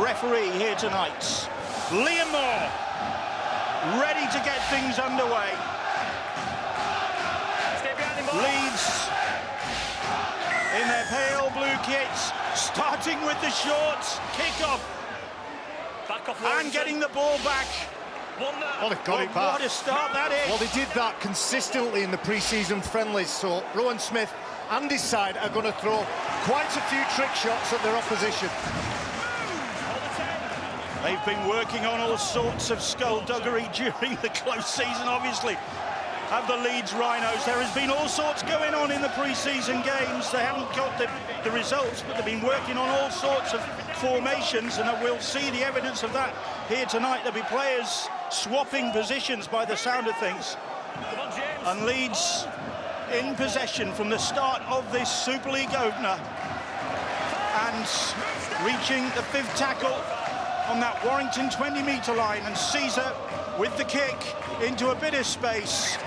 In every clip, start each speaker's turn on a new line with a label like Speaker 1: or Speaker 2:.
Speaker 1: referee here tonight. Liam Moore, ready to get things underway. Leeds in their pale blue kits, starting with the shorts, kick-off, and getting the ball back.
Speaker 2: Well, they've got it back.
Speaker 1: What a start that is.
Speaker 2: Well, they did that consistently in the pre-season friendlies, so Rowan Smith and his side are going to throw quite a few trick shots at their opposition.
Speaker 1: They've been working on all sorts of skullduggery during the close season, obviously, of the Leeds Rhinos. There has been all sorts going on in the pre-season games. They haven't got the results, but they've been working on all sorts of formations, and we'll see the evidence of that here tonight. There'll be players swapping positions by the sound of things. And Leeds in possession from the start of this Super League opener, and reaching the 5th tackle on that Warrington 20-metre line, and Caesar with the kick into a bit of space.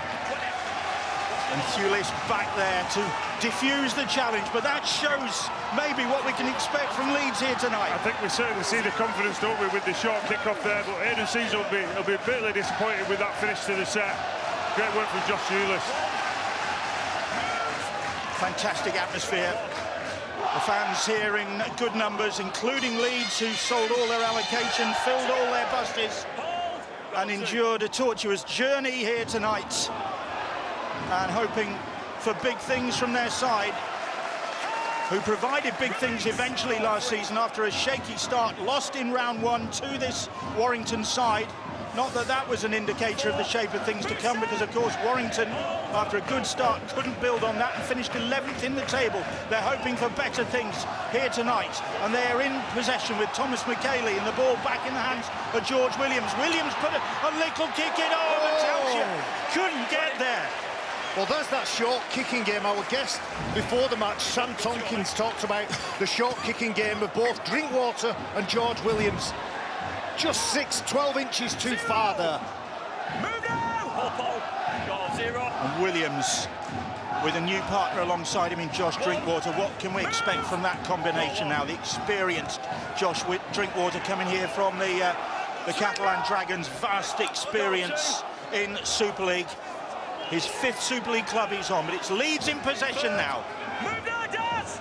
Speaker 1: And Thulis back there to diffuse the challenge, but that shows maybe what we can expect from Leeds here tonight.
Speaker 3: I think we certainly see the confidence, don't we, with the short kick-off there, but Aidan Caesar will be bitterly disappointed with that finish to the set. Great work from Josh Thulis.
Speaker 1: Fantastic atmosphere. The fans here in good numbers, including Leeds, who sold all their allocation, filled all their buses, and endured a tortuous journey here tonight, and hoping for big things from their side, who provided big things eventually last season after a shaky start, lost in round 1 to this Warrington side. Not that that was an indicator of the shape of things to come, because of course Warrington, after a good start, couldn't build on that and finished 11th in the table. They're hoping for better things here tonight, and they are in possession with Thomas McKaylee, and the ball back in the hands of George Williams. Williams put a little kick in, the Townsend couldn't get there.
Speaker 2: Well, there's that short kicking game. Our guest before the match, Sam Tompkins, talked about the short kicking game of both Drinkwater and George Williams. Just 12 inches too far there.
Speaker 1: And Williams with a new partner alongside him in Josh Drinkwater. What can we expect from that combination now? The experienced Josh Drinkwater coming here from the Catalan Dragons, vast experience in Super League. His 5th Super League club he's on, but it's Leeds in possession now.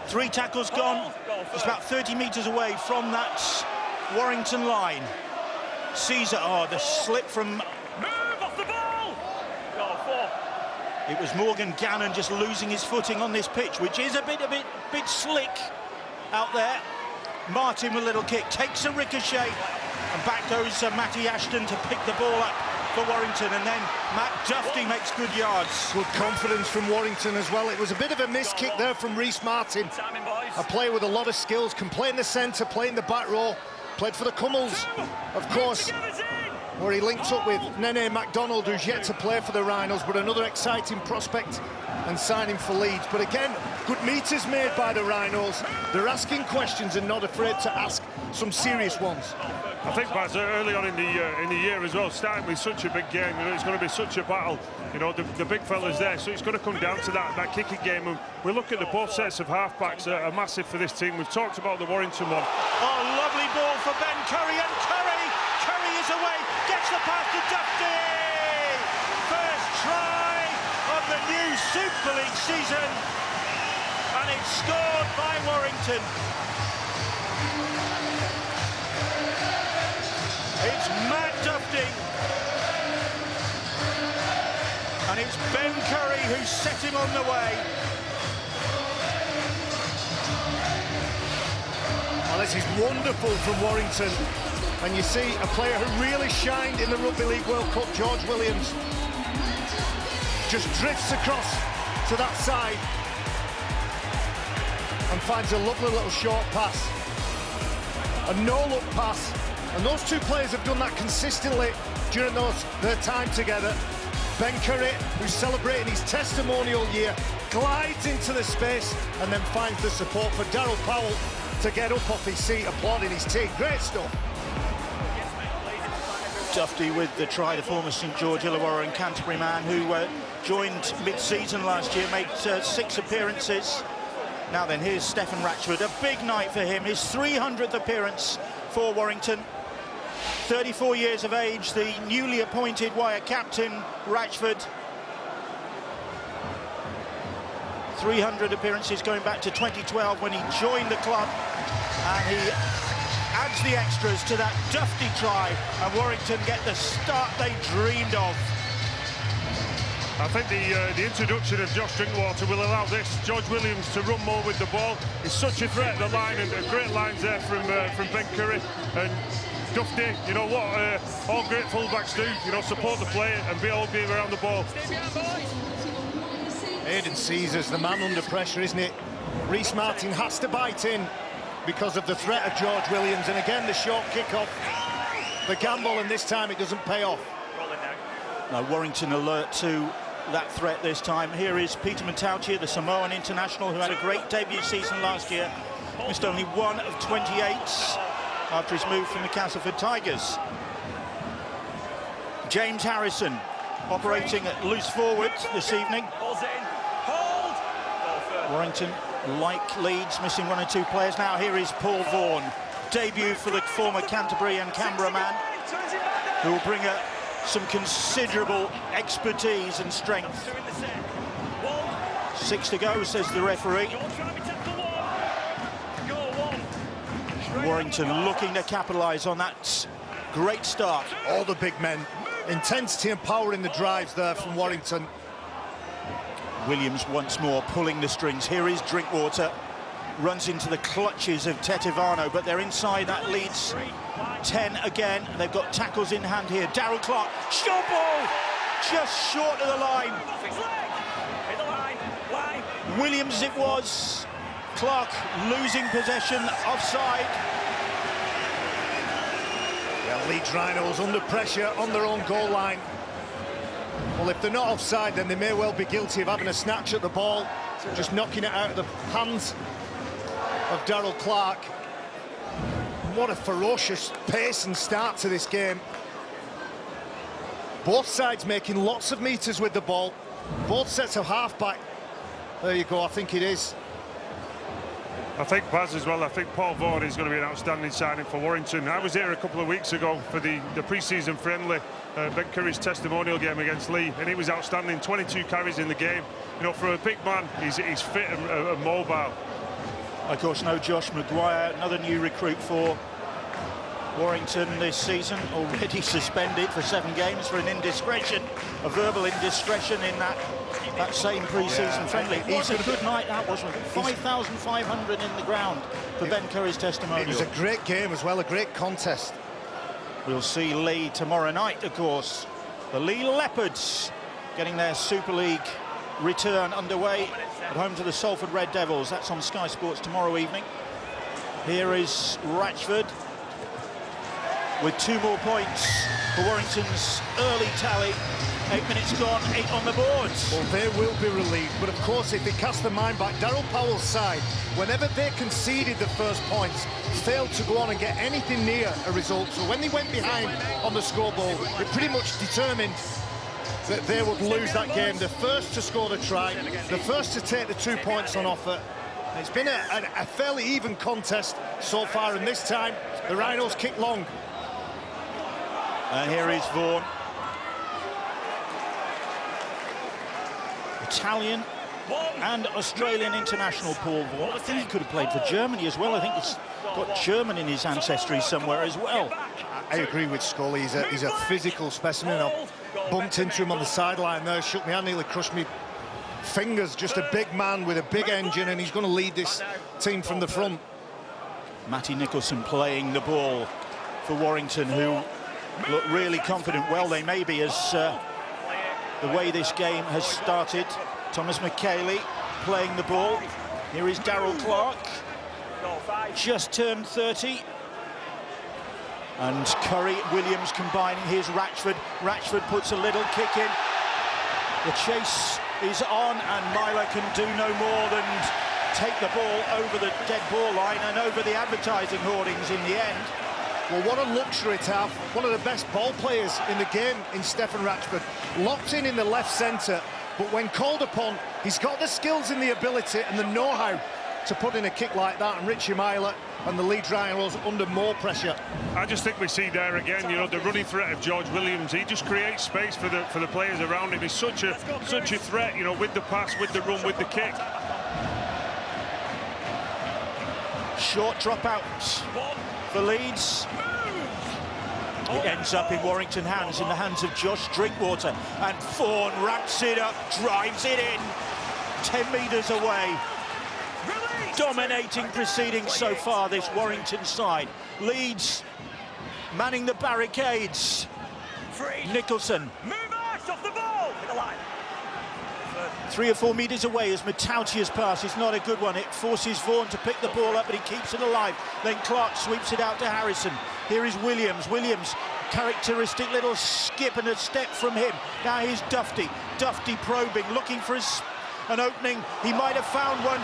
Speaker 1: 3 tackles gone. It's about 30 metres away from that Warrington line. Caesar, the slip from...
Speaker 4: Move off the ball!
Speaker 1: It was Morgan Gannon just losing his footing on this pitch, which is a bit slick out there. Martin with a little kick, takes a ricochet, and back goes Matty Ashton to pick the ball up for Warrington, and then Matt Duffy makes good yards.
Speaker 2: Good confidence from Warrington as well. It was a bit of a miss kick there from Rhys Martin. A player with a lot of skills, can play in the centre, play in the back row. Played for the Cummels, of course, where he linked up with Nene MacDonald, who's yet to play for the Rhinos, but another exciting prospect and signing for Leeds. But again, good meters made by the Rhinos. They're asking questions and not afraid to ask some serious ones.
Speaker 3: I think Baz, early on in the year as well, starting with such a big game, it's going to be such a battle. The big fella's there, so it's going to come down to that kicking game. And we look at both sets of halfbacks are massive for this team. We've talked about the Warrington one.
Speaker 1: Oh, lovely ball for Ben Curry, and Curry is away, gets the pass to Duffy. First try of the new Super League season, and it's scored by Warrington. It's Matt Duffy, and it's Ben Curry who set him on the way.
Speaker 2: Well, this is wonderful from Warrington, and you see a player who really shined in the Rugby League World Cup, George Williams, just drifts across to that side and finds a lovely little short pass, a no-look pass. And those two players have done that consistently during their time together. Ben Curry, who's celebrating his testimonial year, glides into the space and then finds the support for Darryl Powell to get up off his seat, applauding his team. Great stuff.
Speaker 1: Duffy with the try, the former St George Illawarra and Canterbury man who joined mid-season last year, made 6 appearances. Now then, here's Stefan Ratchford, a big night for him, his 300th appearance for Warrington. 34 years of age, the newly appointed Wire captain, Ratchford. 300 appearances going back to 2012 when he joined the club, and he adds the extras to that dufty try, and Warrington get the start they dreamed of.
Speaker 3: I think the introduction of Josh Drinkwater will allow this George Williams to run more with the ball. He's such a threat at the line, and great lines there from Ben Curry and Dufty. You know what all great fullbacks do, you know, support the player and be around the ball.
Speaker 2: Aidan Caesar's the man under pressure, isn't it? Reece Martin has to bite in because of the threat of George Williams, and again the short kick-off, the gamble, and this time it doesn't pay off.
Speaker 1: Now Warrington alert to that threat this time. Here is Peter Matautia, the Samoan international, who had a great debut season last year. Missed only 1 of 28 after his move from the Castleford Tigers. James Harrison operating at loose forward this evening. Warrington, like Leeds, missing 1 or 2 players. Now here is Paul Vaughan, debut for the former Canterbury and Canberra man, who will bring some considerable expertise and strength. 6 to go, says the referee. Warrington looking to capitalise on that great start.
Speaker 2: All the big men, intensity and power in the drives there from Warrington.
Speaker 1: Williams once more pulling the strings. Here is Drinkwater, runs into the clutches of Tetivano, but they're inside that Leeds 10 again. They've got tackles in hand here. Darryl Clark, short ball, just short of the line. Williams it was. Clark losing possession, offside.
Speaker 2: Yeah, Leeds Rhinos under pressure on their own goal line. Well, if they're not offside, then they may well be guilty of having a snatch at the ball, just knocking it out of the hands of Darryl Clark. What a ferocious pace and start to this game. Both sides making lots of metres with the ball. Both sets of half-back. There you go, I think it is.
Speaker 3: I think Baz as well. I think Paul Vaughan is going to be an outstanding signing for Warrington. I was here a couple of weeks ago for the pre-season friendly, Ben Curry's testimonial game against Lee, and he was outstanding. 22 carries in the game. You know, for a big man, he's fit and mobile.
Speaker 1: Of course, no Josh Maguire, another new recruit for Warrington this season, already suspended for 7 games for an indiscretion, a verbal indiscretion in that same pre-season friendly. It was a good night, that was, 5,500 in the ground for Ben Curry's testimonial.
Speaker 2: It was a great game as well, a great contest.
Speaker 1: We'll see Lee tomorrow night, of course. The Lee Leopards getting their Super League return underway at home to the Salford Red Devils. That's on Sky Sports tomorrow evening. Here is Ratchford with 2 more points for Warrington's early tally. 8 minutes gone, 8 on the boards.
Speaker 2: Well, they will be relieved, but of course, if they cast their mind back, Darryl Powell's side, whenever they conceded the first points, failed to go on and get anything near a result. So when they went behind on the scoreboard, they pretty much determined that they would lose that game. The first to score the try, the first to take the 2 points on offer. It's been a fairly even contest so far, and this time the Rhinos kick long.
Speaker 1: And here is Vaughan. Italian and Australian international Paul Vaughan. I think he could have played for Germany as well. I think he's got German in his ancestry somewhere as well.
Speaker 2: I agree with Scully. He's a physical specimen. I bumped into him on the sideline there, shook me hand, nearly crushed me fingers. Just a big man with a big engine, and he's going to lead this team from the front.
Speaker 1: Matty Nicholson playing the ball for Warrington, who look really confident. Well, they may be, as the way this game has started. Thomas McKaylee playing the ball. Here is Darryl Clark, just turned 30. And Curry, Williams combining. Here's Ratchford. Ratchford puts a little kick in. The chase is on, and Myler can do no more than take the ball over the dead ball line and over the advertising hoardings in the end.
Speaker 2: Well, what a luxury to have one of the best ball players in the game in Stefan Ratchford, locked in the left centre, but when called upon, he's got the skills and the ability and the know-how to put in a kick like that, and Richie Myler and the Leeds Rhinos under more pressure.
Speaker 3: I just think we see there again, you know, the running threat of George Williams. He just creates space for the players around him. He's such a threat, you know, with the pass, with the run, with the kick.
Speaker 1: Short dropouts for Leeds. It ends up in Warrington hands, in the hands of Josh Drinkwater, and Vaughan wraps it up, drives it in, 10 metres away. Dominating proceedings so far, this Warrington side. Leeds manning the barricades. Nicholson.
Speaker 4: Move off the ball.
Speaker 1: 3 or 4 metres away as Matautia's pass is not a good one. It forces Vaughan to pick the ball up, but he keeps it alive. Then Clark sweeps it out to Harrison. Here is Williams. Williams, characteristic little skip and a step from him. Now here's Dufty. Dufty probing, looking for an opening. He might have found one,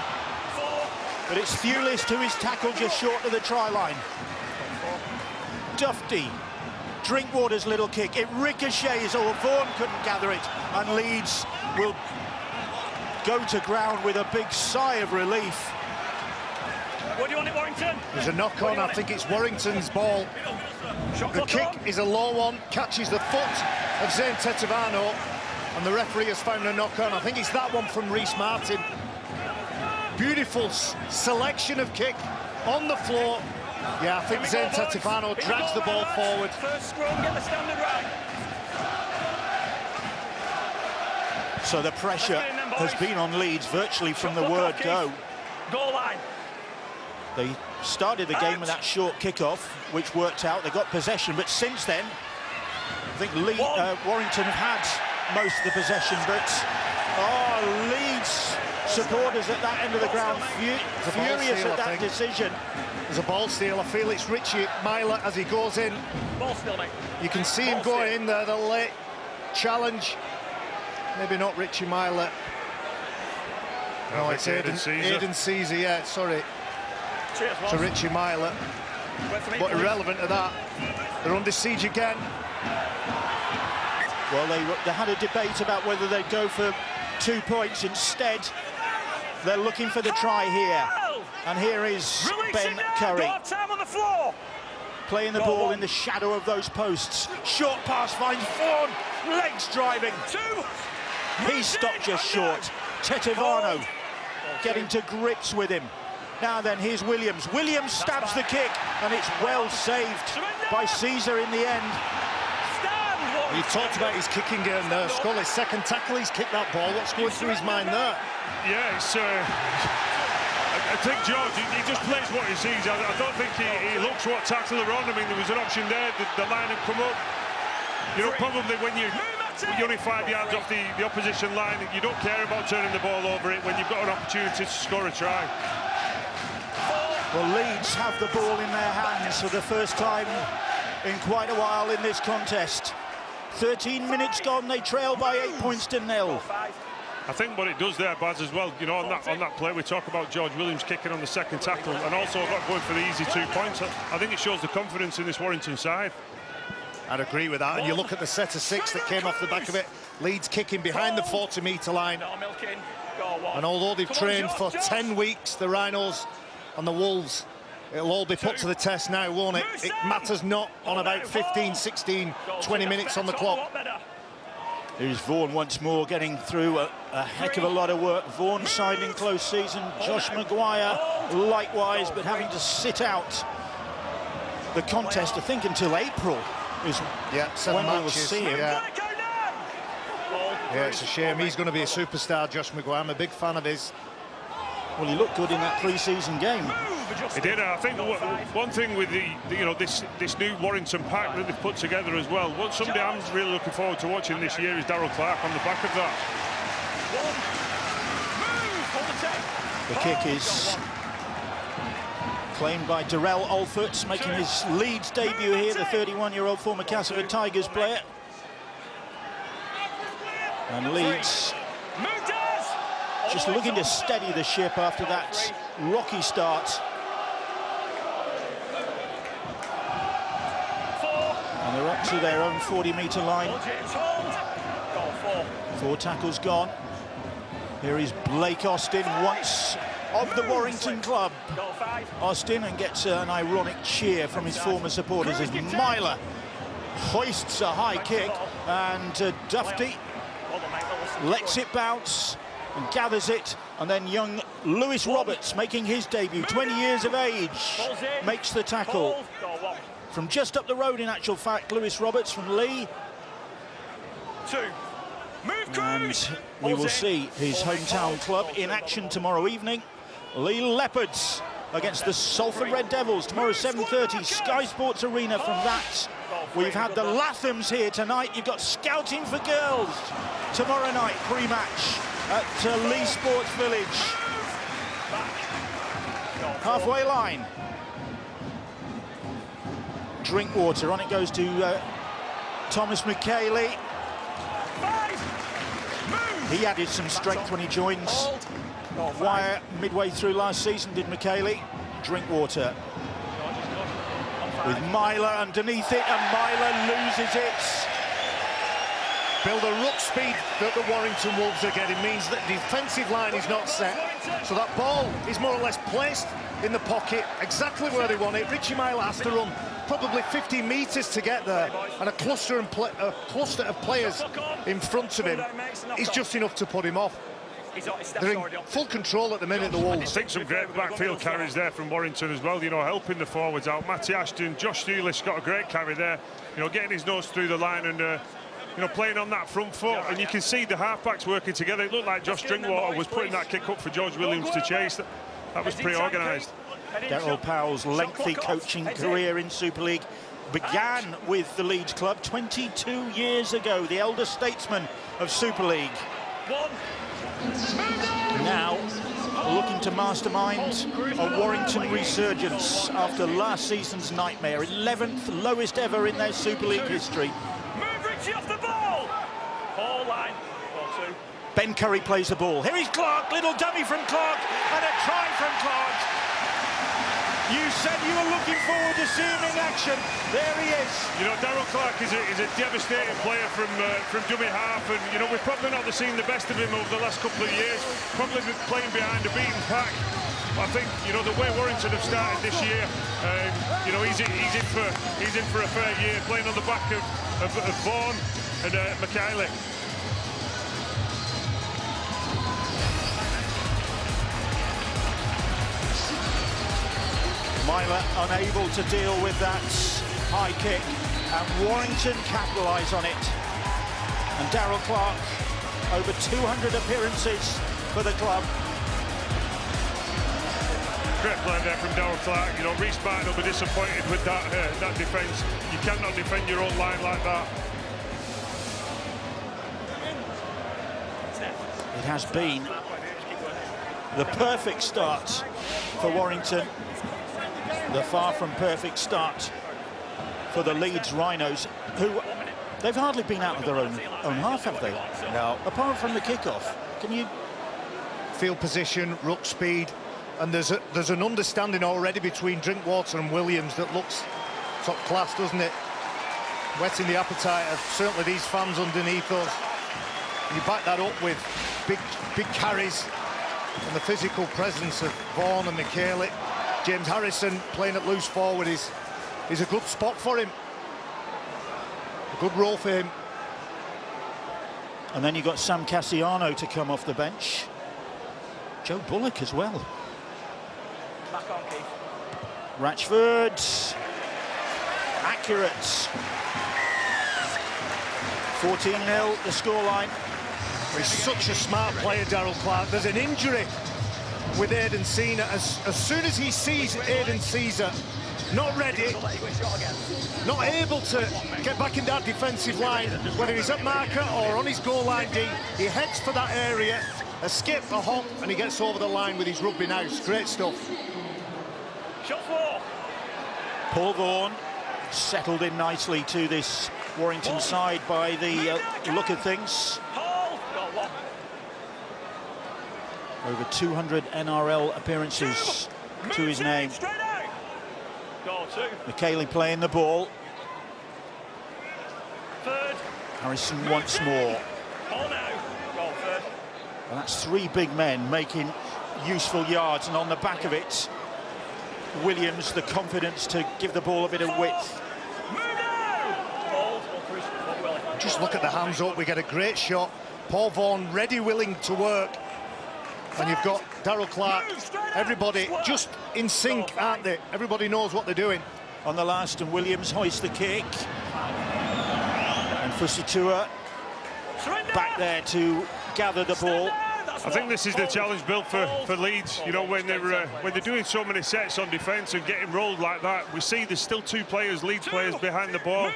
Speaker 1: but it's Thewlist who is tackled just short of the try line. Dufty. Drinkwater's little kick. It ricochets, or Vaughan couldn't gather it, and Leeds will go to ground with a big sigh of relief.
Speaker 4: What do you want at Warrington?
Speaker 2: There's a knock on. I think it's Warrington's ball. The kick is a low one, catches the foot of Zane Tetevano, and the referee has found a knock on. I think it's that one from Reece Martin. Beautiful selection of kick on the floor. Yeah, I think Zane Tetevano drags the ball forward.
Speaker 4: First scrum, get the standard right.
Speaker 1: So the pressure has been on Leeds virtually from the word go.
Speaker 4: Goal line.
Speaker 1: They started the game with that short kickoff, which worked out. They got possession, but since then, I think Warrington have had most of the possession, but Leeds supporters at that end of the ground furious at that decision.
Speaker 2: There's a ball steal. I feel it's Richie Myler as he goes in.
Speaker 4: Ball steal, mate.
Speaker 2: You can see him going in there, the late challenge. Maybe not Richie Myler. No, it's Aidan Caesar, yeah, sorry.
Speaker 4: Cheers,
Speaker 2: to Richie Myler. But irrelevant to that. They're under siege again.
Speaker 1: Well, they had a debate about whether they'd go for 2 points. Instead, they're looking for the try here. And here is Ben Curry.
Speaker 4: Time on the floor.
Speaker 1: Playing the ball in the shadow of those posts. Short pass finds Vaughan. Legs driving. He stopped just short. Tetevano getting to grips with him. Now then, here's Williams. Williams stabs the kick, and it's well saved by Caesar in the end.
Speaker 2: You talked about his kicking game there, Skull. His second tackle, he's kicked that ball. What's going through his mind there?
Speaker 3: Yeah, it's... I think George, he just plays what he sees. I don't think he looks what tackle they're on. I mean, there was an option there, the line had come up. You know, probably when you're only 5 yards off the opposition line, you don't care about turning the ball over it when you've got an opportunity to score a try.
Speaker 1: Well, Leeds have the ball in their hands for the first time in quite a while in this contest. 13 minutes gone, they trail by 8 points to 0.
Speaker 3: I think what it does there, Baz, as well, you know, on that play, we talk about George Williams kicking on the second tackle and also not going for the easy 2 points. I think it shows the confidence in this Warrington side.
Speaker 2: I'd agree with that. And you look at the set of 6 that came off the back of it. Leeds kicking behind the 40-metre line. And although they've trained for 10 weeks, the Rhinos and the Wolves, it'll all be put to the test now, won't it? It matters not on about 15, 16, 20 minutes on the clock.
Speaker 1: Here's Vaughan once more getting through a heck of a lot of work. Vaughan signed in close season. Josh Maguire likewise, but having to sit out the contest, I think, until April is
Speaker 2: 7
Speaker 1: when we'll
Speaker 2: matches.
Speaker 1: see him.
Speaker 2: Yeah, it's a shame. He's going to be a superstar, Josh Maguire. I'm a big fan of his.
Speaker 1: Well, he looked good in that pre-season game.
Speaker 3: He did. I think one thing with this new Warrington pack that they've put together as well, what somebody I'm really looking forward to watching this year is Darryl Clark on the back of that.
Speaker 1: The kick is claimed by Darrell Alford, making his Leeds debut here, the 31-year-old former Castleford Tigers player. And Leeds just looking to steady the ship after that rocky start. And they're up to their own 40-metre line. 4 tackles gone. Here is Blake Austin, once of the Warrington club.
Speaker 4: Goal 5.
Speaker 1: Austin, and gets an ironic cheer from his former supporters as Myler hoists a high kick, and Dufty lets it bounce and gathers it, and then young Lewis Roberts, making his debut, 20 years of age, makes the tackle. From just up the road, in actual fact, Lewis Roberts from Lee.
Speaker 4: 2. Move,
Speaker 1: And we will see his hometown club in action tomorrow evening. Lee Leopards against the Salford Red Devils tomorrow, 7:30, Sky Sports Arena. From that, we've had the Lathams here tonight. You've got Scouting for Girls tomorrow night, pre-match at Lee Sports Village. Halfway line. Drinkwater, on it goes to Thomas McKaylee. He added some strength when he joined Wire midway through last season, did McKaylee. Drinkwater with Myler underneath it, and Myler loses it.
Speaker 2: Bill, the ruck speed that the Warrington Wolves are getting means that the defensive line is not set, so that ball is more or less placed in the pocket exactly where they want it. Richie Myler has to run probably 50 metres to get there, and a cluster of players in front of him is just enough to put him off. They're in full control at the minute, the Wolves.
Speaker 3: I think some great backfield carries there from Warrington as well, you know, helping the forwards out. Matty Ashton, Josh Stewlis got a great carry there, you know, getting his nose through the line and you know, playing on that front foot, and you can see the halfbacks working together. It looked like Josh Drinkwater was putting that kick up for George Williams to chase. That was pre-organised.
Speaker 1: Daryl Powell's lengthy coaching career in Super League began with the Leeds club 22 years ago, the elder statesman of Super League. Now looking to mastermind a Warrington resurgence after last season's nightmare, 11th lowest ever in their Super League history.
Speaker 4: Move Richie off the ball. Ball line. Ball 2.
Speaker 1: Ben Curry plays the ball. Here is Clark, little dummy from Clark, and a try from Clark. You said you were looking forward to seeing him in action. There he is.
Speaker 3: You know, Darryl Clark is a devastating player from dummy half, and you know, we've probably not seen the best of him over the last couple of years. Probably been playing behind a beaten pack. I think, you know, the way Warrington have started this year, you know, he's in for a fair year, playing on the back of Vaughan and McKaylee.
Speaker 1: Myler unable to deal with that high kick, and Warrington capitalise on it. And Daryl Clark, over 200 appearances for the club.
Speaker 3: Great play there from Daryl Clark. You know, Reece Barton will be disappointed with that defence. You cannot defend your own line like that.
Speaker 1: It has been the perfect start for Warrington. The far from perfect start for the Leeds Rhinos, who they've hardly been out of their own half, have they?
Speaker 2: No.
Speaker 1: Apart from the kickoff, can you?
Speaker 2: Field position, ruck speed, and there's an understanding already between Drinkwater and Williams that looks top class, doesn't it? Whetting the appetite of certainly these fans underneath us. You back that up with big carries and the physical presence of Vaughan and McKaylee. James Harrison playing at loose forward is a good spot for him. A good role for him.
Speaker 1: And then you've got Sam Cassiano to come off the bench. Joe Bullock as well.
Speaker 4: Back on, Keith.
Speaker 1: Ratchford. Accurate. 14-0 the scoreline.
Speaker 2: He's such a smart player, Daryl Clark. There's an injury with Aidan Caesar. As soon as he sees Aidan Caesar not ready, not able to get back in that defensive line, whether he's at marker or on his goal line D, he heads for that area, a skip, a hop, and he gets over the line with his rugby nous. Great stuff.
Speaker 4: Shot 4.
Speaker 1: Paul Vaughan settled in nicely to this Warrington side by the look of things. Over 200 NRL appearances to his name. McKaylee playing the ball.
Speaker 4: Third.
Speaker 1: Harrison once more.
Speaker 4: Oh no. Goal third.
Speaker 1: And that's 3 big men making useful yards, and on the back of it, Williams the confidence to give the ball a bit of width.
Speaker 2: Just look at the hands up, we get a great shot. Paul Vaughan ready, willing to work. And you've got Darrell Clark, everybody just in sync, aren't they? Everybody knows what they're doing.
Speaker 1: On the last, and Williams hoists the kick. And Fusitua back there to gather the ball.
Speaker 3: I think this is the challenge built for Leeds. You know, when they're doing so many sets on defence and getting rolled like that, we see there's still two players, Leeds players, behind the ball.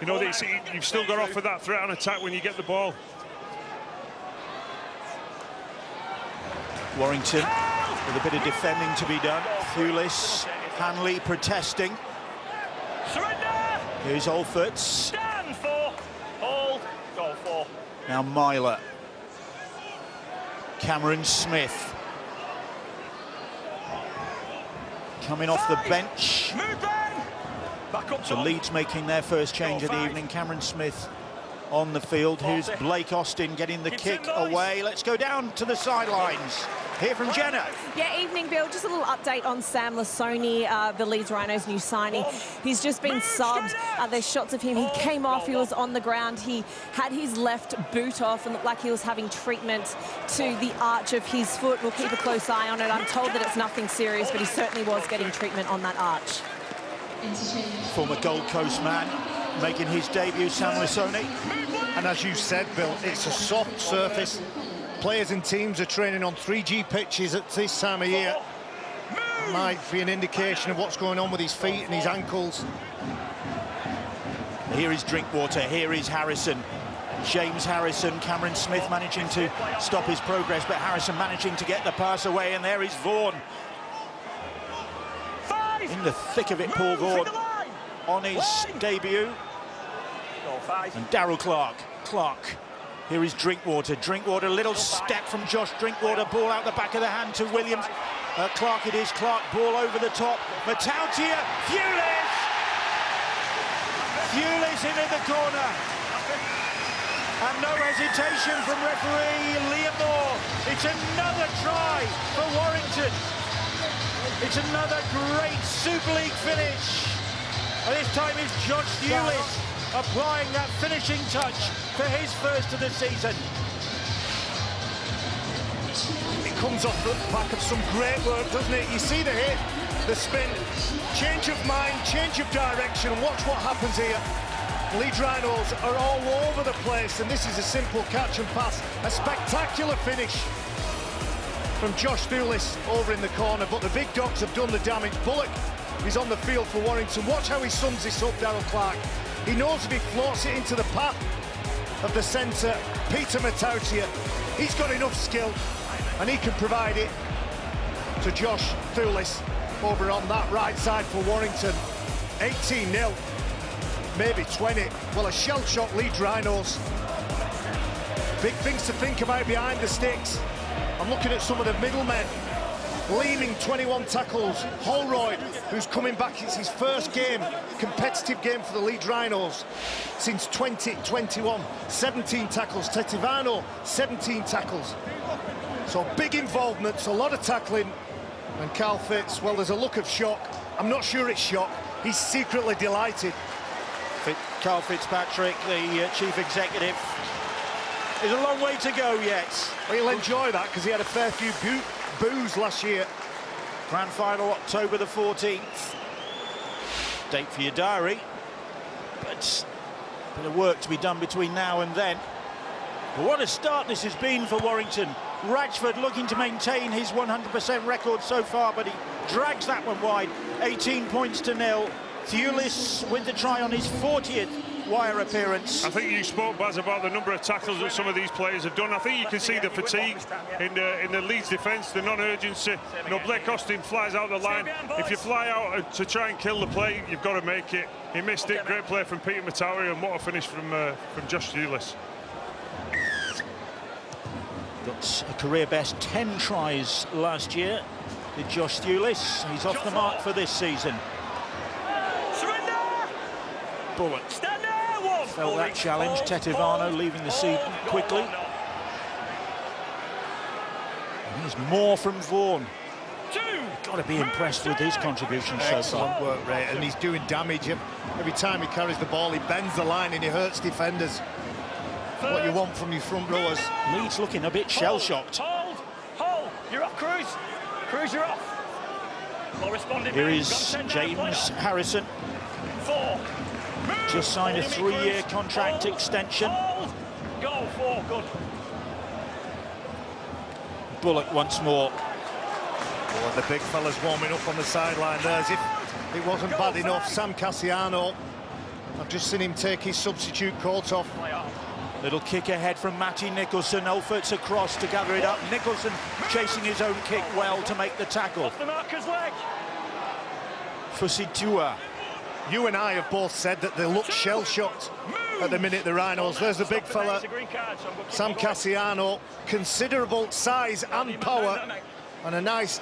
Speaker 3: You know, you've still got to offer that threat on attack when you get the ball.
Speaker 1: Warrington with a bit of defending to be done. Thulis, Hanley protesting.
Speaker 4: Surrender!
Speaker 1: Here's Alford.
Speaker 4: Stand for, hold, go for.
Speaker 1: Now Myler. Cameron Smith. Coming off the bench.
Speaker 4: Move bang! Back up
Speaker 1: So
Speaker 4: top.
Speaker 1: Leeds making their first change of the evening. Cameron Smith on the field. Here's Blake Austin getting the kick away. Let's go down to the sidelines. Hear from Jenna.
Speaker 5: Yeah, evening, Bill. Just a little update on Sam Lasoni, the Leeds Rhinos' new signing. He's just been subbed. There's shots of him. He came off. He was on the ground. He had his left boot off and looked like he was having treatment to the arch of his foot. We'll keep a close eye on it. I'm told that it's nothing serious, but he certainly was getting treatment on that arch.
Speaker 1: Former Gold Coast man making his debut, Sam Lasoni.
Speaker 2: And as you said, Bill, it's a soft surface. Players and teams are training on 3G pitches at this time of year. Might be an indication of what's going on with his feet and his ankles.
Speaker 1: Here is Drinkwater, here is Harrison. James Harrison, Cameron Smith managing to stop his progress, but Harrison managing to get the pass away, and there is Vaughan. In the thick of it, Paul Vaughan on his debut. And Darrell Clark. Here is Drinkwater. Drinkwater, little step from Josh Drinkwater. Ball out the back of the hand to Williams. Clark it is. Clark, ball over the top. Matautia, Thulis! Thulis into the corner. And no hesitation from referee Liam Moore. It's another try for Warrington. It's another great Super League finish. And this time it's Josh Thulis applying that finishing touch for his first of the season.
Speaker 2: It comes off the back of some great work, doesn't it? You see the hit, the spin, change of mind, change of direction, and watch what happens here. Leeds Rhinos are all over the place, and this is a simple catch and pass. A spectacular finish from Josh Thulis over in the corner, but the big dogs have done the damage. Bullock is on the field for Warrington. Watch how he sums this up, Darrell Clark. He knows if he floats it into the path of the centre, Peter Matautia, he's got enough skill and he can provide it to Josh Thulis over on that right side for Warrington. 18-0, maybe 20. Well, a shell-shocked Leeds Rhinos. Big things to think about behind the sticks. I'm looking at some of the middlemen. Leading 21 tackles, Holroyd, who's coming back. It's his first game, competitive game for the Leeds Rhinos since 2021. 17 tackles. Tetivano, 17 tackles. So big involvements, a lot of tackling. And Carl Fitz, well, there's a look of shock. I'm not sure it's shock. He's secretly delighted.
Speaker 1: Carl Fitzpatrick, the chief executive. There's a long way to go yet.
Speaker 2: Well, he'll enjoy that because he had a fair few boos last year.
Speaker 1: Grand final, October the 14th. Date for your diary. But a bit of work to be done between now and then. But what a start this has been for Warrington. Radford looking to maintain his 100% record so far, but he drags that one wide. 18 points to 0. Thulis with the try on his 40th wire appearance.
Speaker 3: I think you spoke, Baz, about the number of tackles that some of these players have done. I think you can see the fatigue in the Leeds defence, the non-urgency. You know, Blake Austin flies out the line. If you fly out to try and kill the play, you've got to make it. He missed it. Great play from Peter Matautia, and what a finish from Josh Thulis.
Speaker 1: Got a career best 10 tries last year. Did Josh Thulis. He's off the mark for this season. Bullock felt that challenge. Tetivano leaving the seat quickly. There's more from Vaughan. Got to be impressed with his contribution so far.
Speaker 2: Excellent work rate, and he's doing damage. Every time he carries the ball, he bends the line and he hurts defenders. What you want from your front rowers.
Speaker 1: Leeds looking a bit shell-shocked.
Speaker 4: Hold! You're off, Cruz! Cruz, you're off! Well responded.
Speaker 1: Here is James Harrison.
Speaker 4: 4.
Speaker 1: Just signed a 3-year contract extension.
Speaker 4: Hold! Goal 4, good.
Speaker 1: Bullock once more.
Speaker 2: Oh, the big fella's warming up on the sideline there as if it wasn't bad enough. Sam Cassiano, I've just seen him take his substitute coat off.
Speaker 1: Little kick ahead from Matty Nicholson. Olfert's across to gather it up. Nicholson chasing his own kick well to make the tackle.
Speaker 4: Off the marker's leg.
Speaker 1: Fusitua.
Speaker 2: You and I have both said that they look shell-shocked at the minute, the Rhinos. There's the big fella, Sam Cassiano. Considerable size and power, and a nice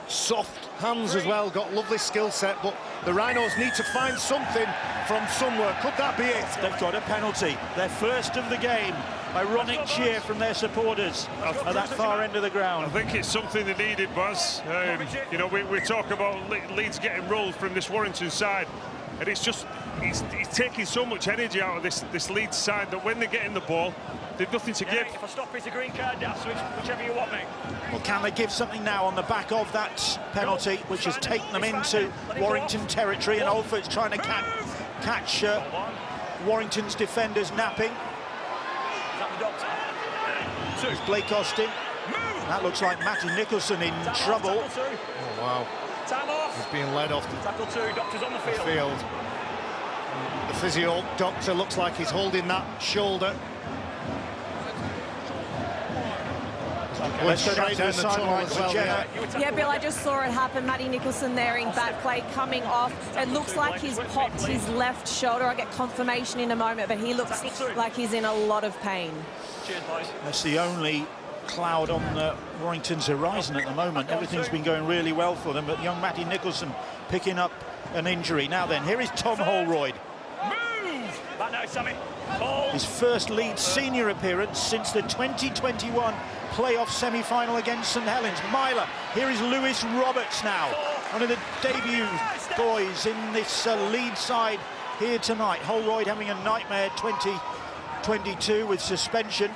Speaker 2: soft hands as well. Got lovely skill set, but the Rhinos need to find something from somewhere. Could that be it?
Speaker 1: They've got a penalty. Their first of the game. Ironic cheer from their supporters at that far end of the ground.
Speaker 3: I think it's something they needed, Buzz. You know, we talk about Leeds getting rolled from this Warrington side, and it's just he's taking so much energy out of this Leeds side that when they get in the ball, they've nothing to give.
Speaker 4: If I stop, it's a green card, that's whichever you want, mate.
Speaker 1: Well, can they give something now on the back of that penalty, which has taken them into Warrington territory, and Olfert's trying to catch Warrington's defenders napping. It's Blake Austin. That looks like Matty Nicholson in trouble.
Speaker 2: Oh, wow.
Speaker 4: Time off.
Speaker 2: He's being led off
Speaker 4: Tackle 2, doctor's on the field.
Speaker 2: The physio doctor looks like he's holding that shoulder.
Speaker 1: Let's go down to the sideline for Jenna.
Speaker 5: Yeah, Bill, I just saw it happen. Matty Nicholson there in back play coming off. It looks like he's popped his left shoulder. I'll get confirmation in a moment, but he looks like he's in a lot of pain.
Speaker 4: Cheers, boys.
Speaker 1: That's the only cloud on Warrington's horizon at the moment. Everything's been going really well for them, but young Matty Nicholson picking up an injury. Now then, here is Tom Holroyd.
Speaker 4: Move! Back now, Sammy.
Speaker 1: His first Leeds senior appearance since the 2021 playoff semi-final against St Helens. Myler, here is Lewis Roberts now, one of the debut boys in this Leeds side here tonight. Holroyd having a nightmare 2022 with suspension.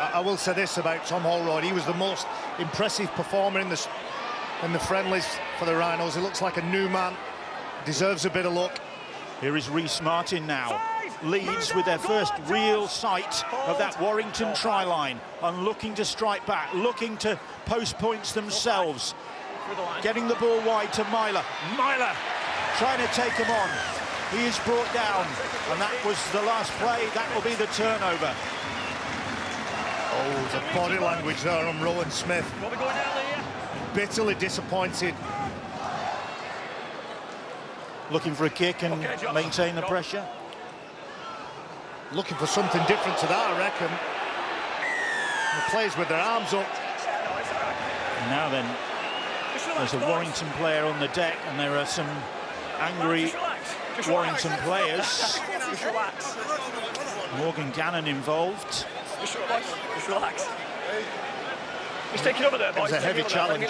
Speaker 2: I will say this about Tom Holroyd: he was the most impressive performer in the friendlies for the Rhinos. He looks like a new man, deserves a bit of luck.
Speaker 1: Here is Reece Martin now. Leeds with their first real sight of that Warrington try line, and looking to strike back, looking to post points themselves. Getting the ball wide to Myler. Myler trying to take him on. He is brought down, and that was the last play. That will be the turnover.
Speaker 2: Oh, the body language there on Rowan Smith. Bitterly disappointed.
Speaker 1: Looking for a kick and maintain the pressure.
Speaker 2: Looking for something different to that, I reckon. The players with their arms up.
Speaker 1: And now then, there's a Warrington player on the deck, and there are some angry Warrington players. Morgan Gannon involved.
Speaker 4: Just relax. He's taking over there, boys.
Speaker 2: It was a heavy challenge.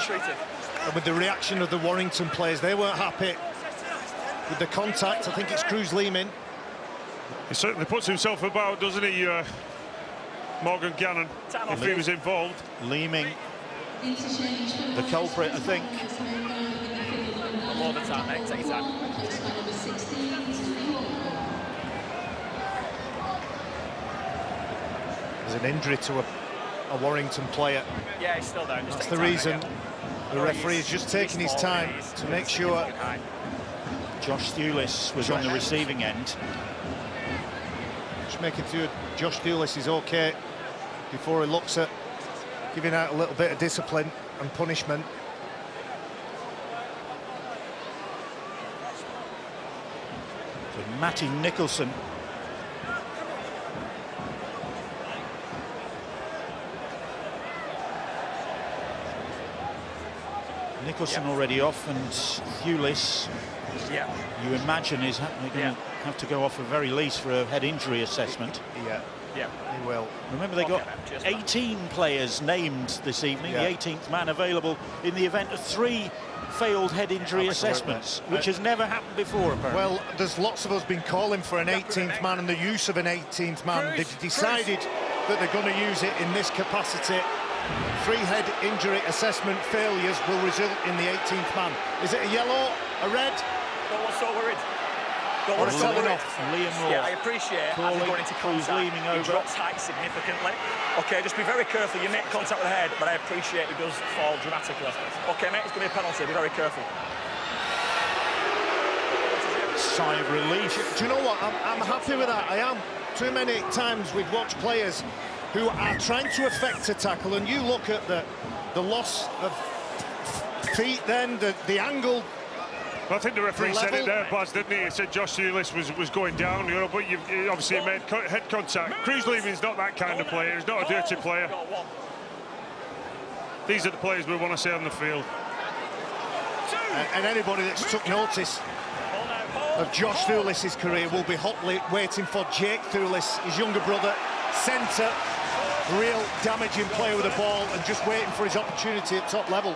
Speaker 2: And with the reaction of the Warrington players, they weren't happy with the contact. I think it's Cruz Leeman.
Speaker 3: He certainly puts himself about, doesn't he, Morgan Gannon, if he was involved.
Speaker 1: Leeming, the culprit, I think.
Speaker 4: More than time, mate. Take your time.
Speaker 2: There's an injury to a Warrington player.
Speaker 4: Yeah, he's still there.
Speaker 2: That's the reason the referee is just taking his time to make sure.
Speaker 1: Josh Thewlis was on the receiving end.
Speaker 2: Just making sure Josh Thewlis is okay before he looks at giving out a little bit of discipline and punishment.
Speaker 1: So Matty Nicholson. Nicholson already off, and Thewlis, you imagine, is going to have to go off at very least for a head injury assessment.
Speaker 2: Yeah.
Speaker 4: Yeah.
Speaker 2: He will.
Speaker 1: Remember, they got 18 players named this evening, the 18th man available in the event of 3 failed head injury assessments, which has never happened before, apparently.
Speaker 2: Well, there's lots of us been calling for an 18th man and the use of an 18th man. They've decided that they're going to use it in this capacity. 3 head injury assessment failures will result in the 18th man. Is it a yellow, a red?
Speaker 4: Don't look so worried. Don't look so worried.
Speaker 1: Liam Moore.
Speaker 4: Yeah, I appreciate as you're going into contact,
Speaker 1: leaning over.
Speaker 4: he drops height significantly. OK, just be very careful. You make contact with the head, but I appreciate he does fall dramatically. OK, mate, it's going to be a penalty. Be very careful.
Speaker 1: Sigh of relief.
Speaker 2: Do you know what? I'm happy with that. I am. Too many times we've watched players who are trying to affect a tackle, and you look at the loss of feet, then the angle.
Speaker 3: Well, I think the referee said it there, Baz, didn't he? He said Josh Thulis was going down, you know, but obviously made head contact. Cruz Leaming's not that kind of player. He's not a dirty player. These are the players we want to see on the field.
Speaker 2: And anybody that's took notice of Josh Thulis's career will be hotly waiting for Jake Thulis, his younger brother, centre, real damaging player with the ball, and just waiting for his opportunity at top level.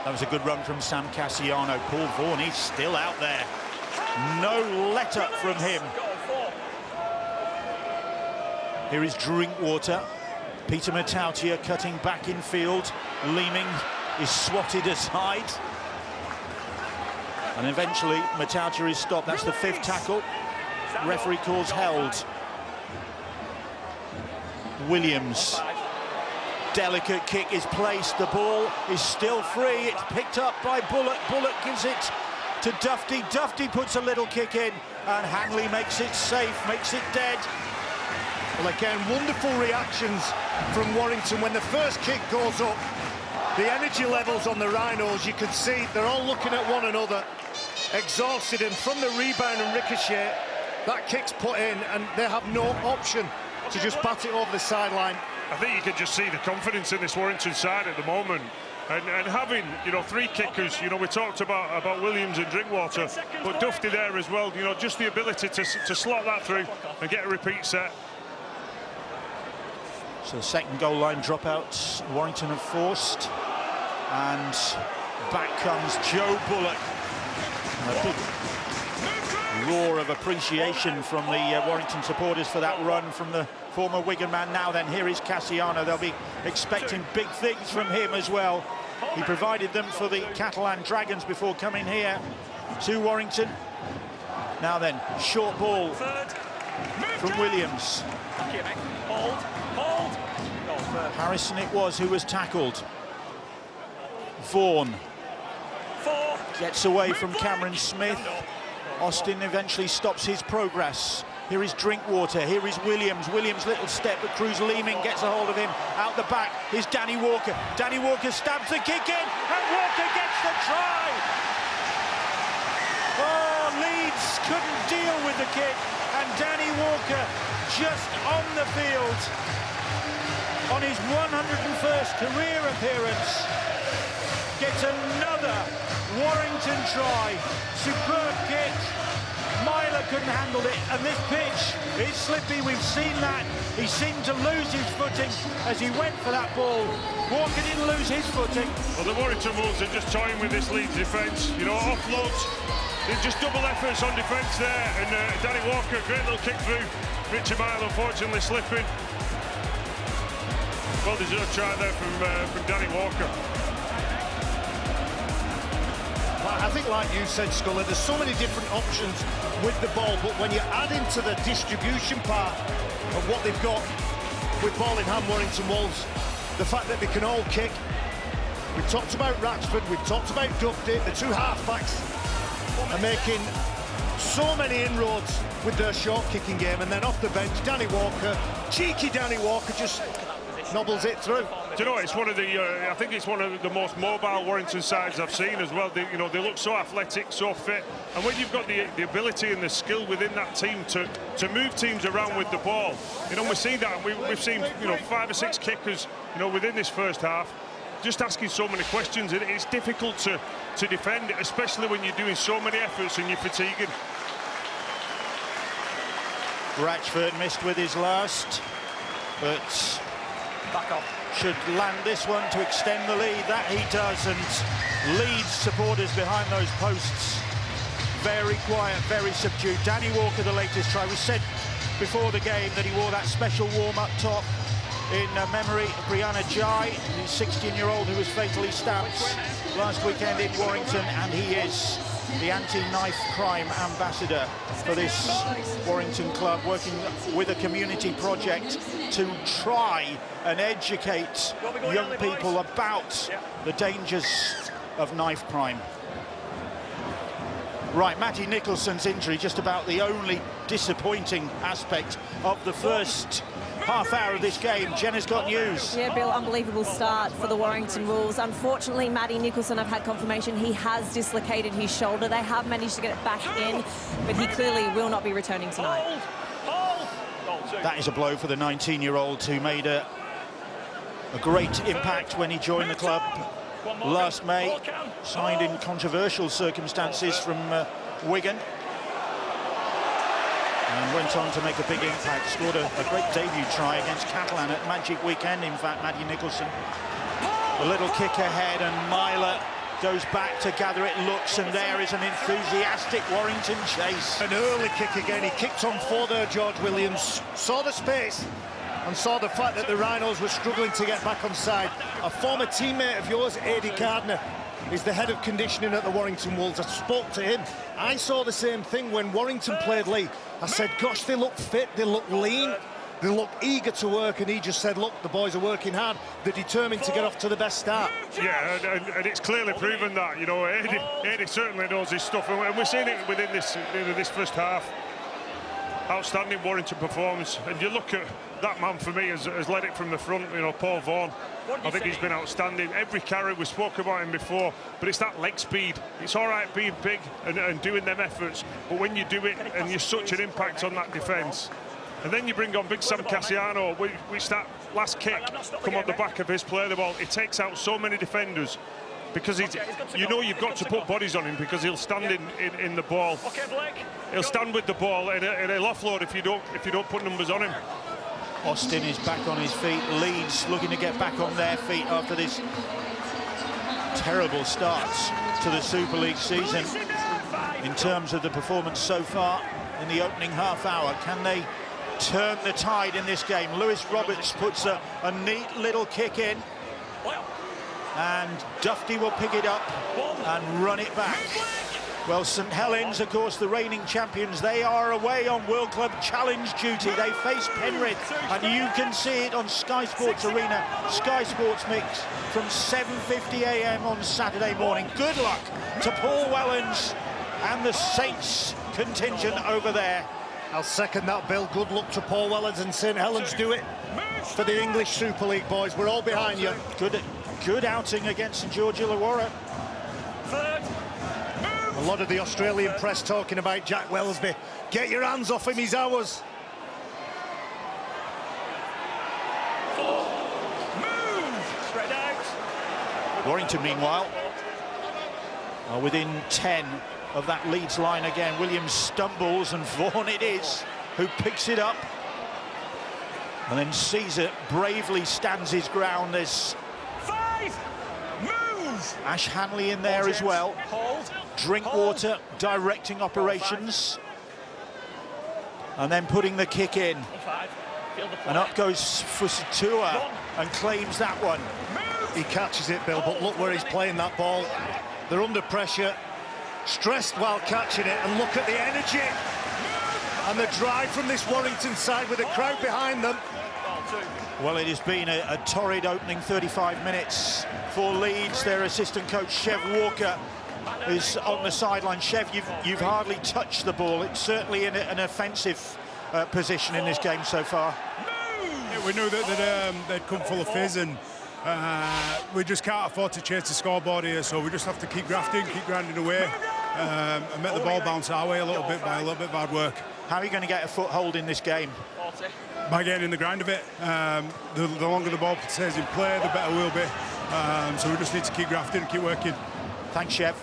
Speaker 1: That was a good run from Sam Cassiano. Paul Vaughan, he's still out there. No let-up from him. Here is Drinkwater. Peter Matautia cutting back in field. Leaming is swatted aside. And eventually, Matautia is stopped. That's the 5th tackle. Referee calls held. Williams. Delicate kick is placed. The ball is still free. It's picked up by Bullock. Bullock gives it to Dufty. Dufty puts a little kick in, and Hanley makes it safe, makes it dead.
Speaker 2: Well, again, wonderful reactions from Warrington when the first kick goes up. The energy levels on the Rhinos, you can see they're all looking at one another, exhausted, and from the rebound and ricochet, that kick's put in, and they have no option to just bat it over the sideline.
Speaker 3: I think you can just see the confidence in this Warrington side at the moment, and having, you know, 3 kickers. You know, we talked about Williams and Drinkwater, but Dufty there as well. You know, just the ability to slot that through and get a repeat set.
Speaker 1: So the second goal line dropouts Warrington have forced, and back comes Joe Bullock. And a big roar of appreciation from the Warrington supporters for that run from the former Wigan man. Now then, here is Cassiano. They'll be expecting big things from him as well. He provided them for the Catalan Dragons before coming here to Warrington. Now then, short ball from Williams. Harrison it was who was tackled. Vaughan gets away from Cameron Smith. Austin eventually stops his progress. Here is Drinkwater, here is Williams. Williams, little step, but Cruz Leaming gets a hold of him. Out the back, here's Danny Walker. Danny Walker stabs the kick in, and Walker gets the try! Oh, Leeds couldn't deal with the kick, and Danny Walker just on the field. On his 101st career appearance, gets another Warrington try. Superb kick. Myler couldn't handle it, and this pitch is slippy. We've seen that. He seemed to lose his footing as he went for that ball. Walker didn't lose his footing.
Speaker 3: Well, the Warrington Wolves are just toying with this Leeds defence. You know, offloads. There's just double efforts on defence there, and Danny Walker, great little kick through. Richie Myler unfortunately slipping. Well deserved try there from Danny Walker.
Speaker 2: I think, like you said, Scully, there's so many different options with the ball, but when you add into the distribution part of what they've got with ball in hand, Warrington Wolves, the fact that they can all kick. We've talked about Ratchford, we've talked about Dufty, the 2 half-backs are making so many inroads with their short kicking game, and then off the bench, Danny Walker, cheeky Danny Walker, just nobbles it through.
Speaker 3: Do you know, it's one of the, I think it's one of the most mobile Warrington sides I've seen as well. They, you know, they look so athletic, so fit, and when you've got the ability and the skill within that team to move teams around with the ball, you know, we've seen that, and we've seen, you know, 5 or 6 kickers, you know, within this first half, just asking so many questions, and it's difficult to defend, especially when you're doing so many efforts and you're fatiguing.
Speaker 1: Ratchford missed with his last. but
Speaker 4: Back up.
Speaker 1: should land this one to extend the lead. That he does, and Leeds supporters behind those posts, very quiet, very subdued. Danny Walker, the latest try. We said before the game that he wore that special warm-up top in memory of Brianna Jai, the 16-year-old who was fatally stabbed last weekend in Warrington, and he is the anti-knife crime ambassador for this Warrington club, working with a community project to try and educate young people about the dangers of knife crime. Right, Matty Nicholson's injury, just about the only disappointing aspect of the first half hour of this game. Jenna's got news.
Speaker 5: Yeah, Bill, unbelievable start for the Warrington Wolves. Unfortunately, Matty Nicholson, I've had confirmation, he has dislocated his shoulder. They have managed to get it back in, but he clearly will not be returning tonight.
Speaker 1: That is a blow for the 19-year-old who made a great impact when he joined the club last May, signed in controversial circumstances from Wigan, and went on to make a big impact. Scored a great debut try against Catalan at Magic Weekend, in fact, Matty Nicholson. A little kick ahead, and Myler goes back to gather it, looks, and there is an enthusiastic Warrington chase.
Speaker 2: An early kick again. He kicked on for there, George Williams. Saw the space and saw the fact that the Rhinos were struggling to get back on side. A former teammate of yours, Adi Gardner, is the head of conditioning at the Warrington Wolves. I spoke to him. I saw the same thing when Warrington played Lee. I said, gosh, they look fit, they look lean, they look eager to work, and he just said, look, the boys are working hard, they're determined to get off to the best start.
Speaker 3: Yeah, and it's clearly proven that, you know, Adi certainly knows his stuff, and we're seeing it within this first half. Outstanding Warrington performance, and you look at that man, for me, has led it from the front, you know, Paul Vaughan. I think he's been outstanding. Every carry, we spoke about him before, but it's that leg speed. It's all right being big and doing them efforts, but when you do it and you're such an impact on that defence, and then you bring on big Sam Cassiano, which that last kick come on the back of his play the ball, it takes out so many defenders, because you know you've got to put bodies on him, because he'll stand in the ball. He'll stand with the ball, and he'll offload if you don't put numbers on him.
Speaker 1: Austin is back on his feet. Leeds looking to get back on their feet after this terrible start to the Super League season. In terms of the performance so far in the opening half hour, can they turn the tide in this game? Lewis Roberts puts a neat little kick in, and Dufty will pick it up and run it back. Well, St Helens, of course, the reigning champions, they are away on World Club Challenge duty. They face Penrith, and you can see it on Sky Sports Arena, Sky Sports Mix, from 7:50 a.m. on Saturday morning. Good luck to Paul Wellens and the Saints contingent over there.
Speaker 2: I'll second that, Bill. Good luck to Paul Wellens and St Helens. Do it for the English Super League, boys. We're all behind you.
Speaker 1: Good outing against St George Illawarra.
Speaker 2: A lot of the Australian press talking about Jack Wellesby. Get your hands off him, he's ours.
Speaker 4: Spread out.
Speaker 1: Warrington, meanwhile, are within 10 of that Leeds line again. Williams stumbles, and Vaughan it is who picks it up. And then Caesar bravely stands his ground. There's
Speaker 4: 5. Move.
Speaker 1: Ash Hanley in there as well.
Speaker 4: Hold.
Speaker 1: Drinkwater directing operations, and then putting the kick in, and up goes Fusatua and claims that one.
Speaker 2: He catches it, Bill, but look where he's playing that ball. They're under pressure, stressed while catching it, and look at the energy and the drive from this Warrington side with the crowd behind them.
Speaker 1: Well, it has been a torrid opening 35 minutes for Leeds. Their assistant coach, Chev Walker, is on the sideline. Chev, you've hardly touched the ball. It's certainly in an offensive position in this game so far.
Speaker 6: Yeah, we knew that they'd come full of fizz, and we just can't afford to chase the scoreboard here, so we just have to keep grafting, keep grinding away, and make the ball bounce our way a little bit by a little bit of hard work.
Speaker 1: How are you going to get a foothold in this game?
Speaker 6: By getting in the grind of it. The longer the ball stays in play, the better we'll be. So we just need to keep grafting and keep working.
Speaker 1: Thanks, Chev.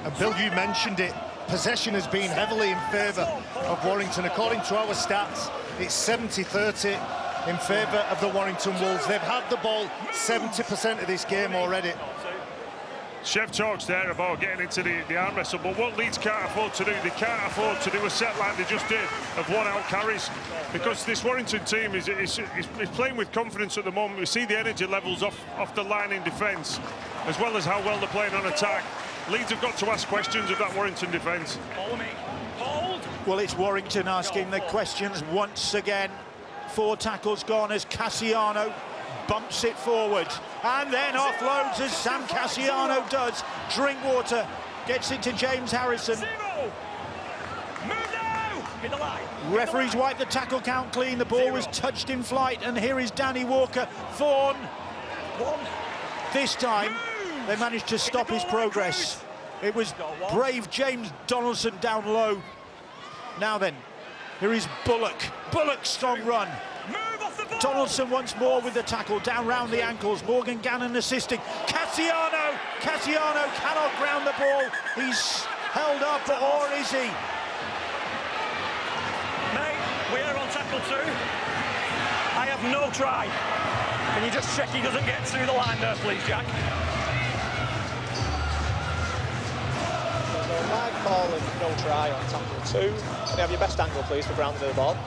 Speaker 2: And Bill, you mentioned it. Possession has been heavily in favour of Warrington. According to our stats, it's 70-30 in favour of the Warrington Wolves. They've had the ball 70% of this game already.
Speaker 3: Chef talks there about getting into the arm wrestle, but what Leeds can't afford to do, they can't afford to do a set like they just did of one-out carries, because this Warrington team is playing with confidence at the moment. We see the energy levels off the line in defence, as well as how well they're playing on attack. Leeds have got to ask questions of that Warrington defence.
Speaker 1: Well, it's Warrington asking the questions once again. 4 tackles gone as Cassiano bumps it forward and then offloads as Sam Cassiano does. Drinkwater gets it to James Harrison. Referees wipe the tackle count clean. The ball was touched in flight, and here is Danny Walker. Vaughan. This time they managed to stop his progress. It was brave James Donaldson down low. Now then, here is Bullock. Bullock's strong run. Donaldson once more with the tackle, down round the ankles. Morgan Gannon assisting. Cassiano cannot ground the ball. He's held up, or is he?
Speaker 4: Mate, we are on tackle 2. I have no try. Can you just check he doesn't get through the line there, please, Jack?
Speaker 7: Live call of no try on tackle 2. Can you have your best angle, please, for grounding of the ball?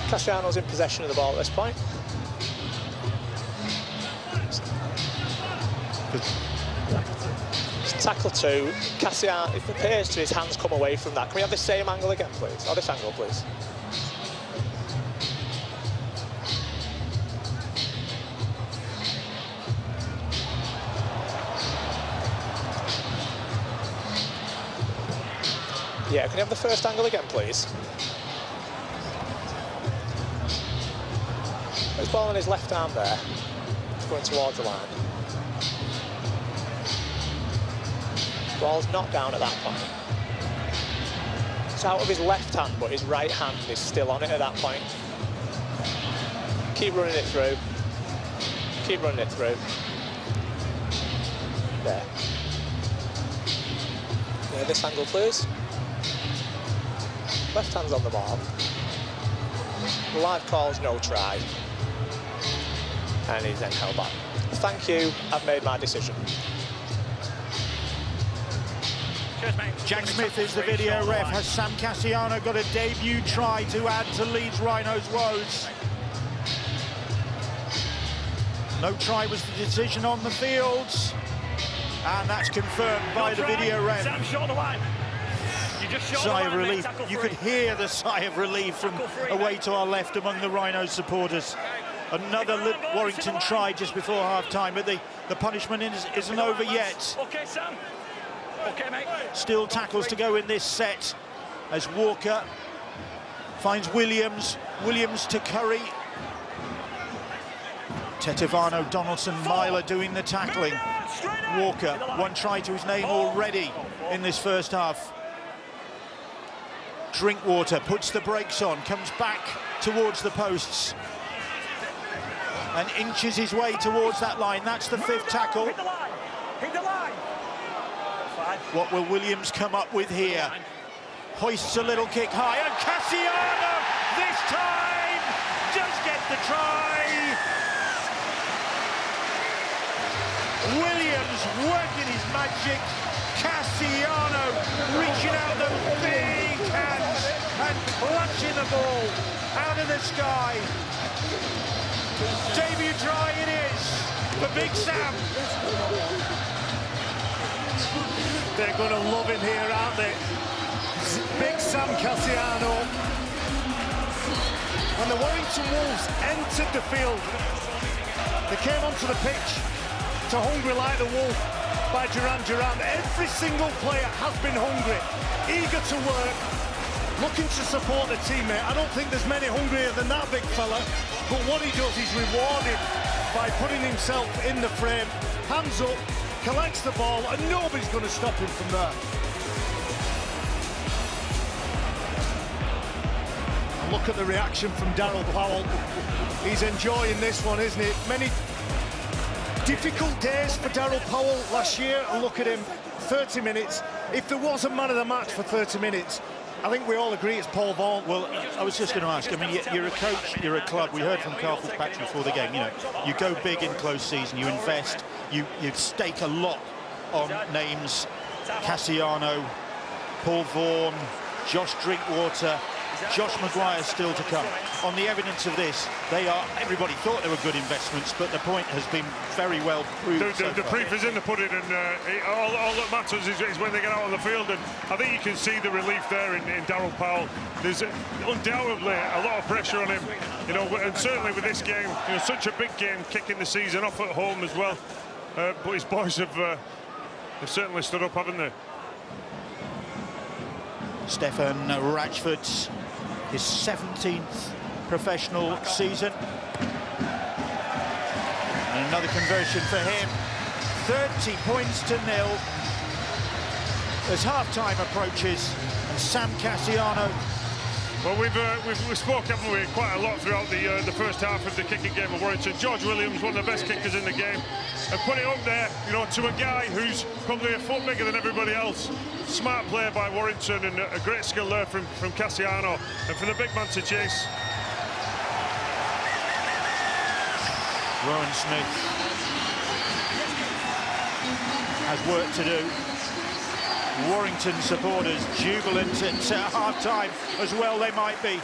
Speaker 7: Cassiano's in possession of the ball at this point. It's tackle 2. Cassiano, it appears to his hands come away from that. Can we have the same angle again, please? Or this angle, please? Yeah, can you have the first angle again, please? His ball on his left arm there. It's going towards the line. Ball's not down at that point. It's out of his left hand, but his right hand is still on it at that point. Keep running it through. Keep running it through. There. Yeah, this angle, please. Left hand's on the ball. The live call's no try. And he's then held back. Thank you, I've made my decision.
Speaker 4: Cheers, mate.
Speaker 1: Jack Smith is the video ref. Has Sam Cassiano got a debut try to add to Leeds Rhinos' woes? No try was the decision on the fields. And that's confirmed by the video ref.
Speaker 4: Sam shot the line.
Speaker 1: Sigh of relief. You could hear the sigh of relief from away to our left among the Rhinos supporters. Another Warrington try just before half-time, but the punishment isn't over yet.
Speaker 4: Okay, Sam. Okay, mate.
Speaker 1: Still tackles to go in this set as Walker finds Williams. Williams to Curry. Tetivano, Donaldson, Myler doing the tackling. Walker, 1 try to his name already in this first half. Drinkwater puts the brakes on, comes back towards the posts and inches his way towards that line. That's the 5th tackle.
Speaker 4: Hit the line. Hit the line.
Speaker 1: What will Williams come up with here? Hoists a little kick high, and Cassiano this time does get the try. Williams working his magic. Cassiano reaching out those big hands and clutching the ball out of the sky. Debut try it is for Big Sam.
Speaker 2: They're going to love him here, aren't they? Big Sam Cassiano. When the Warrington Wolves entered the field, they came onto the pitch to hungry like the wolf by Duran. Every single player has been hungry, eager to work, looking to support the teammate. I don't think there's many hungrier than that big fella, but what he does, he's rewarded by putting himself in the frame, hands up, collects the ball, and nobody's going to stop him from there. And look at the reaction from Darryl Powell. He's enjoying this one, isn't he? Many difficult days for Darryl Powell last year, and look at him, 30 minutes. If there was a man of the match for 30 minutes, I think we all agree it's Paul Vaughan.
Speaker 1: Well, I was just going to ask, I mean, you're a coach, you're a club. We heard from Carl Fitzpatrick before the game, you know, you go big in close season, you invest, you stake a lot on names, Cassiano, Paul Vaughan, Josh Drinkwater, Josh Maguire still to come. On the evidence of this, everybody thought they were good investments, but the point has been very well proved.
Speaker 3: The proof is in the pudding, and all that matters is when they get out on the field, and I think you can see the relief there in Darryl Powell. There's undoubtedly a lot of pressure on him, you know, and certainly with this game, you know, such a big game, kicking the season off at home as well. But his boys have certainly stood up, haven't they?
Speaker 1: Stefan Ratchford's his 17th professional season. And another conversion for him. 30 points to 0 as half-time approaches. And Sam Cassiano.
Speaker 3: Well, we've spoke, haven't we, quite a lot throughout the first half of the kicking game of Warrington. George Williams, one of the best kickers in the game, and put it up there, you know, to a guy who's probably a foot bigger than everybody else. Smart play by Warrington, and a great skill there from Cassiano, and for the big man to chase.
Speaker 1: Rowan Smith has work to do. Warrington supporters jubilant at half-time as well they might be.